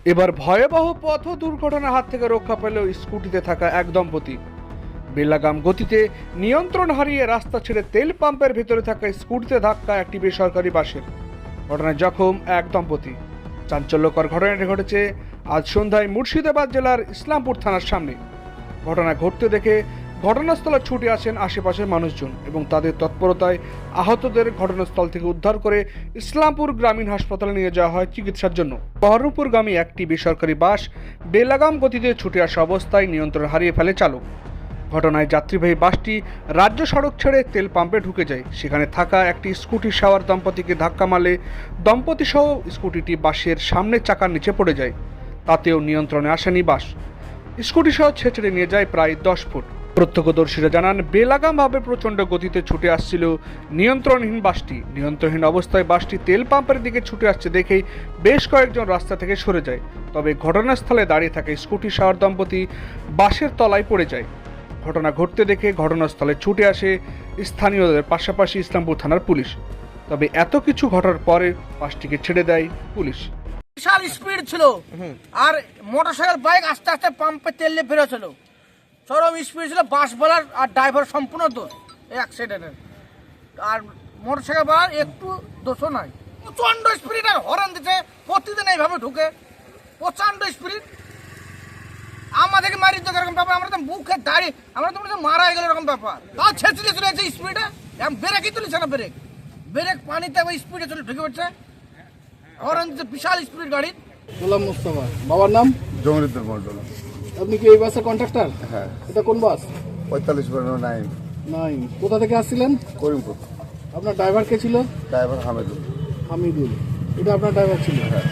এবার ভয়াবহ পথ দুর্ঘটনার হাত থেকে রক্ষা পেল স্কুটিতে থাকা এক দম্পতি। বেলাগাম গতিতে নিয়ন্ত্রণ হারিয়ে রাস্তা ছেড়ে তেল পাম্পের ভেতরে থাকা স্কুটিতে ধাক্কা একটি বেসরকারি বাসের। ঘটনায় জখম এক দম্পতি। চাঞ্চল্যকর ঘটনাটি ঘটেছে আজ সন্ধ্যায় মুর্শিদাবাদ জেলার ইসলামপুর থানার সামনে। ঘটনা ঘটতে দেখে ঘটনাস্থলে ছুটে আসেন আশেপাশের মানুষজন এবং তাদের তৎপরতায় আহতদের ঘটনাস্থল থেকে উদ্ধার করে ইসলামপুর গ্রামীণ হাসপাতালে নিয়ে যাওয়া হয় চিকিৎসার জন্য। বহরমপুরগামী একটি বেসরকারি বাস বেলাগাম গতিতে ছুটে আসা অবস্থায় নিয়ন্ত্রণ হারিয়ে ফেলে চালক। ঘটনায় যাত্রীবাহী বাসটি রাজ্য সড়ক ছেড়ে তেল পাম্পে ঢুকে যায়। সেখানে থাকা একটি স্কুটি সাওয়ার দম্পতিকে ধাক্কা মারলে দম্পতি সহ স্কুটিটি বাসের সামনের চাকার নিচে পড়ে যায়। তাতেও নিয়ন্ত্রণে আসেনি বাস। স্কুটি সহ ছেঁচড়ে নিয়ে যায় প্রায় 10 ফুট। প্রত্যক্ষদর্শীরা জানান, বেলাগামভাবে প্রচণ্ড গতিতে ছুটে আসছিল নিয়ন্ত্রণহীন বাসটি। নিয়ন্ত্রণহীন অবস্থায় বাসটি তেল পাম্পের দিকে ছুটে আসছে দেখেই বেশ কয়েকজন রাস্তা থেকে সরে যায়। তবে ঘটনাস্থলে দাঁড়িয়ে থাকা স্কুটি সাওয়ার দম্পতি বাসের তলায় পড়ে যায়। ঘটনা ঘটতে দেখে ঘটনাস্থলে ছুটে আসে স্থানীয়দের পাশাপাশি ইসলামপুর থানার পুলিশ। তবে এত কিছু ঘটার পরে বাসটিকে ছেড়ে দেয় পুলিশ। বিশাল স্পিড ছিল আর মোটরসাইকেল বাইক আস্তে আস্তে পাম্পে তেল নিয়ে ফেরেছিল। চরম স্পিড ছিল বাস বলার আর ড্রাইভার সম্পূর্ণ দোষ এই অ্যাক্সিডেন্টের। আর মোটরসাইকেল বলার একটু দোষও নাই। প্রচণ্ড স্পিড আর হর্ন দিতে প্রতিদিন এইভাবে ঢুকে প্রচণ্ড স্পিড। আমাদেরকে মারি তো এরকম ব্যাপার, আমরা তো মুখে দাঁড়িয়ে আমরা তো মারা গেল এরকম ব্যাপার। তাও ছেঁচড়ে চলে যাচ্ছে স্পিডে, ব্রেকই তুলেছে না, ব্রেক পানিতে ওই স্পিডে চলে ঢুকে পড়ছে। হর্ন দিতে বিশাল স্পিড গাড়ি। গোলাম মুস্তাফা। বাবার নাম জমিরুদ্দিন মন্ডল। আপনি কি এই বাসের কন্ট্রাক্টর? হ্যাঁ। এটা কোন বাস? 45-9 9। কোথা থেকে আসছিলেন? করিমপুর। আপনার ড্রাইভার কে ছিল? ড্রাইভার হামিদুল। হামিদুল। এটা আপনার ড্রাইভার ছিল? হ্যাঁ।